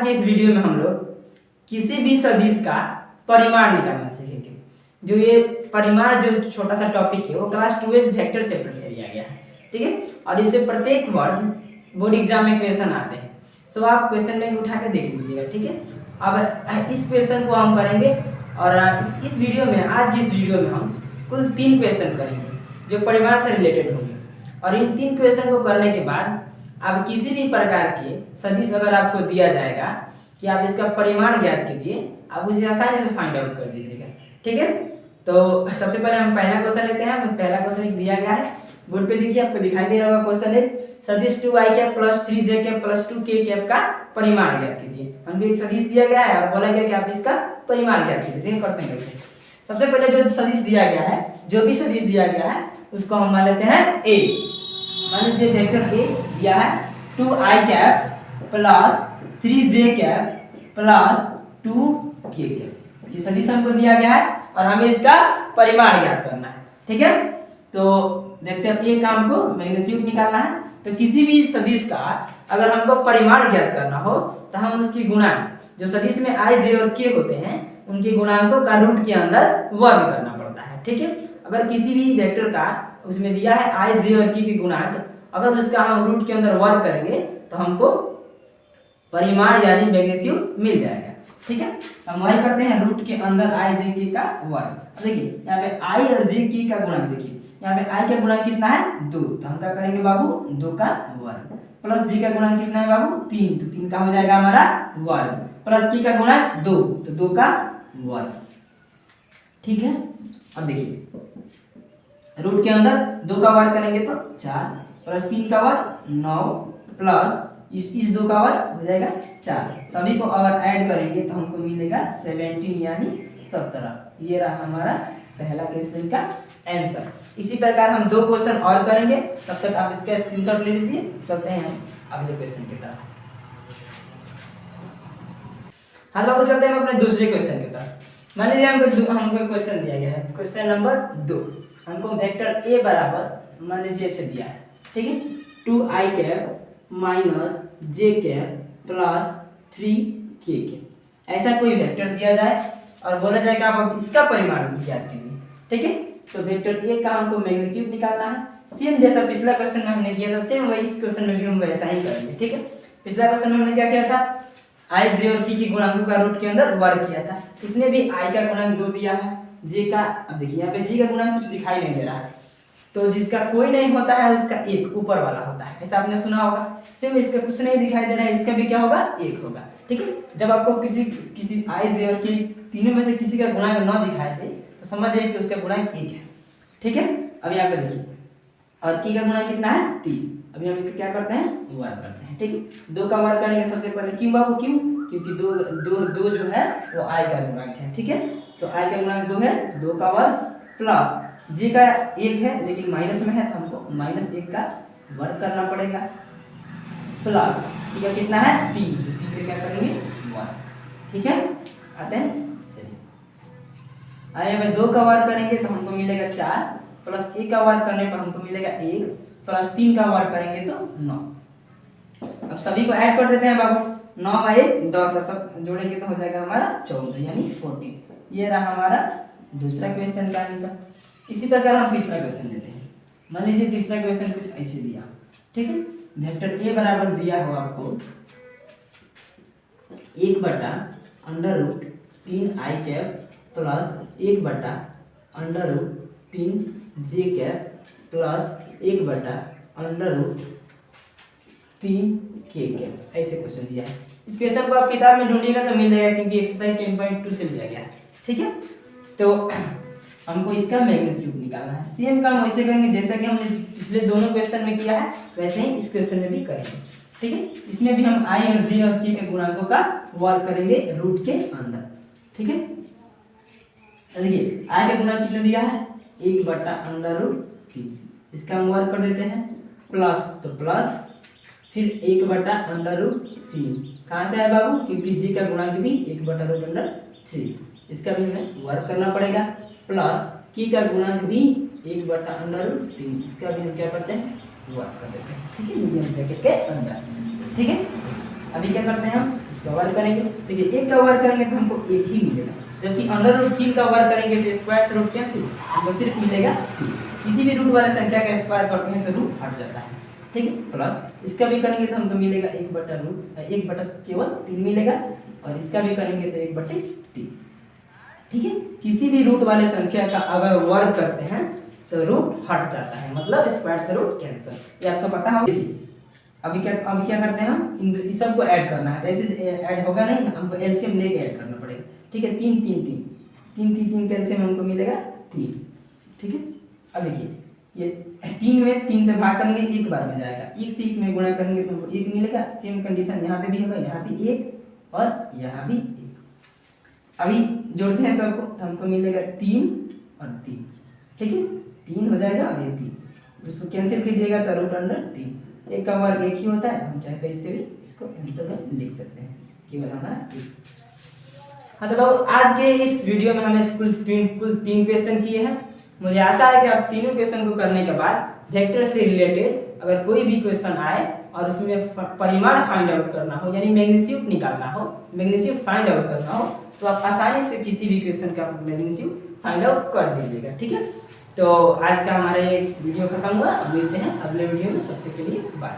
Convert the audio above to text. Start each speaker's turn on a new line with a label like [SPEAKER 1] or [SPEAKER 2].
[SPEAKER 1] आज के इस वीडियो में हम लोग किसी भी सदिश का परिमाण निकालना सीखेंगे। जो ये परिमाण जो छोटा सा टॉपिक है वो क्लास 12 वेक्टर चैप्टर से लिया गया है, ठीक है। और इससे प्रत्येक वर्ष बोर्ड एग्जाम में क्वेश्चन आते हैं, सो आप क्वेश्चन बैंक उठा के देख लीजिएगा, ठीक है। अब इस क्वेश्चन को हम करेंगे और इस वीडियो में, आज की इस वीडियो में हम कुल 3 क्वेश्चन करेंगे जो परिमाण से रिलेटेड होंगे। और इन 3 क्वेश्चन को करने के बाद आप किसी भी प्रकार के सदिश अगर आपको दिया जाएगा कि आप इसका परिमाण ज्ञात कीजिए, आप उसे आसानी से फाइंड आउट कर दीजिएगा, ठीक है। तो सबसे पहले हम पहला क्वेश्चन लेते हैं। पहला क्वेश्चन दिया गया है बोर्ड पे, देखिए आपको दिखाई दे रहा होगा। क्वेश्चन है सदिश 2i cap plus 3j cap plus 2k cap का परिमाण ज्ञात कीजिए। हमको एक सदिश दिया गया है और बोला गया कि आप इसका परिमाण ज्ञात कीजिए। देखिए करते हैं कैसे। सबसे पहले जो सदिश दिया गया है, जो भी सदिश दिया गया है उसको हम मान लेते हैं a। मान लीजिए वेक्टर a दिया है 2i cap plus 3j cap plus 2k cap. ये सदिश हमको दिया गया है और हमें इसका परिमाण ज्ञात करना है, ठीक है। तो वेक्टर a का हमको मैग्नीट्यूड निकालना है। तो किसी भी सदिश का अगर हमको परिमाण ज्ञात करना हो तो हम उसकी गुणांक, जो सदिश में i, j और k होते हैं, उनके गुणांकों का रूट के अंदर वर्ग करना पड़ता है, ठीक है। अगर किसी भी वेक्टर का उसमें दिया है i, j और k के गुणांक, अगर उसका हम रूट के अंदर वर्ग करेंगे तो हमको परिमाण यानी मैग्नीट्यूड मिल जाएगा, ठीक है। हम वही करते हैं, रूट के अंदर i, j, k का वर्ग। अब देखिए यहाँ पे i और j, k का गुणांक, देखिए यहाँ पे i का गुणांक कितना है 2, तो हम क्या करेंगे बाबू 2 का वर्ग, प्लस j का गुणांक कितना है बाबू 3, तो 3 का हो जाएगा हमारा वर्ग, प्लस k का गुणांक 2, तो 2 का वर्ग, ठीक है। अब देखिए रूट के अंदर 2 का वर्ग करेंगे तो 4, प्लस 3 का वर्ग 9, प्लस इस 2 का वर्ग हो जाएगा 4। सभी को अगर ऐड करेंगे तो हमको मिलेगा 17 यानी 17। ये रहा हमारा पहला क्वेश्चन का आंसर। इसी प्रकार हम 2 क्वेश्चन और करेंगे, तब तक आप इसका स्क्रीनशॉट ले लीजिए। चलते हैं अगले क्वेश्चन की तरफ। हाँ लोगों, चलते हैं अपने दूसरे क्वेश्चन की तरफ। मान लीजिए हमको क्वेश्चन दिया गया है, क्वेश्चन नंबर 2। हमको वेक्टर a बराबर मान लीजिए ऐसे दिया है, ठीक है, 2i cap minus j cap plus 3k cap. ऐसा कोई वेक्टर दिया जाए और बोला जाए कि आप इसका परिमाण ज्ञात कीजिए, ठीक है। तो वेक्टर a का हमको मैग्नीट्यूड निकालना है। सेम जैसा पिछला क्वेश्चन में हमने किया था, सेम वही इस क्वेश्चन में भी हम वैसा ही करेंगे, ठीक है। पिछला क्वेश्चन में हमने क्या किया था, i, j और k के गुणांकों का रूट के अंदर वर्ग किया था। इसमें भी i का गुणांक 2 दिया है, j का, अब देखिए यहाँ पे j का गुणांक कुछ दिखाई नहीं दे रहा है, तो जिसका कोई नहीं होता है उसका 1 ऊपर वाला होता है, ऐसा आपने सुना होगा। सेम इसका कुछ नहीं दिखाई दे रहा है, इसका भी क्या होगा 1 होगा, ठीक है। जब आपको किसी i, j और k तीनों में से किसी का गुणांक न दिखाई दे तो समझ जाइए कि उसका गुणांक 1 है, ठीक है। अब यहाँ पे देखिए, और k का गुणांक कितना है 3। अभी हम इसका क्या करते हैं, वर्ग करते हैं, ठीक है। 2 का वर्ग करेंगे सबसे पहले, क्यों बाबू क्यों, क्योंकि 2 जो है वो i का गुणांक है, ठीक है। तो i का गुणांक 2 है, तो 2 का वर्ग प्लस j का 1 है लेकिन माइनस में है तो हमको -1 का वर्ग करना पड़ेगा, प्लस ठीक है कितना है 3, तो 3 पे क्या करेंगे वर्ग, ठीक है। आते हैं, चलिए आइए में 2 का वर्ग करेंगे तो हमको मिलेगा 4, प्लस 1 का वर्ग करने पर हमको मिलेगा 1, प्लस 3 का वर्ग करेंगे तो 9। अब सभी को ऐड कर देते हैं बाबू, 9 का 1 10 है, सब जोड़ेंगे तो हो जाएगा हमारा 14 यानी 14। ये रहा हमारा दूसरा क्वेश्चन का आंसर। इसी प्रकार हम तीसरा क्वेश्चन लेते हैं। मान लीजिए तीसरा क्वेश्चन कुछ ऐसे दिया, ठीक है। वेक्टर a बराबर दिया हो आपको 1/√3i cap plus 1/√3j cap plus 1/√3k cap. ऐसे क्वेश्चन दिया है। इस क्वेश्चन को आप किताब में ढूंढिएगा तो मिल जाएगा, क्योंकि एक्सरसाइज 10.2 से लिया गया है, ठीक है। तो हमको इसका मैग्नीट्यूड निकालना है। सेम काम वैसे करेंगे जैसा कि हमने पिछले दोनों क्वेश्चन में किया है, वैसे ही इस क्वेश्चन में भी करेंगे, ठीक है। इसमें भी हम i और j और k के गुणांकों का वर्ग करेंगे रूट के अंदर, ठीक है। देखिए i का गुणांक कितना दिया है 1/√3, इसका हम वर्ग कर देते हैं, प्लस तो प्लस फिर 1/√3, कहाँ से आया बाबू, क्योंकि j का गुणांक भी 1/√3, इसका भी हमें वर्ग करना पड़ेगा, प्लस k का गुणांक भी 1/√3, इसका भी हम क्या करते हैं वर्ग कर देते हैं, ठीक है, मीडियम ब्रैकेट के अंदर, ठीक है। अभी क्या करते हैं हम इसका वर्ग करेंगे। देखिए 1 का वर्ग करेंगे तो हमको 1 ही मिलेगा, जबकि अंडर रूट 3 का वर्ग करेंगे तो स्क्वायर से रूट कैंसिल, हमको सिर्फ मिलेगा 3। किसी भी रूट वाले संख्या का स्क्वायर करते हैं तो रूट हट जाता है, ठीक है। प्लस इसका भी करेंगे तो हमको मिलेगा 1 बटा केवल 3 मिलेगा, और इसका भी करेंगे तो 1/3, ठीक है। किसी भी रूट वाले संख्या का अगर वर्ग करते हैं तो रूट हट जाता है, मतलब स्क्वायर से रूट कैंसिल, ये आपको पता होगा। देखिए अभी क्या करते हैं हम इन सबको ऐड करना है, ऐसे ऐड होगा नहीं, हमको एलसीएम लेके ऐड करना पड़ेगा, ठीक है। 3 3 3 3 3 3 का एलसीएम हमको मिलेगा 3, ठीक है। अब देखिए ये 3 में 3 से भाग करेंगे 1 बार में जाएगा, 1 से 1 में गुणा करेंगे तो हमको 1 मिलेगा। सेम कंडीशन यहाँ पे भी होगा, यहाँ भी 1 और यहाँ भी 1। अभी जोड़ते हैं सबको तो हमको मिलेगा 3 और 3, ठीक है। 3 हो जाएगा और ये 3, उसको कैंसिल कीजिएगा तो रूट अंडर 3। 1 का वर्ग 1 ही होता है, हम चाहे तो इससे भी इसको आंसर में लिख सकते हैं, केवल हमारा 1। हाँ तो लोग आज के इस वीडियो में हमने कुल तीन क्वेश्चन किए हैं। मुझे आशा है कि आप तीनों क्वेश्चन को करने के बाद वेक्टर से रिलेटेड अगर कोई भी क्वेश्चन आए और उसमें परिमाण फाइंड आउट करना हो, यानी मैग्नीट्यूड निकालना हो, मैग्नीट्यूड फाइंड आउट करना हो, तो आप आसानी से किसी भी क्वेश्चन का मैग्नीट्यूड फाइंड आउट कर दीजिएगा, ठीक है। तो आज का हमारा ये वीडियो खत्म हुआ, मिलते हैं अगले वीडियो में, तब तक के लिए बाय।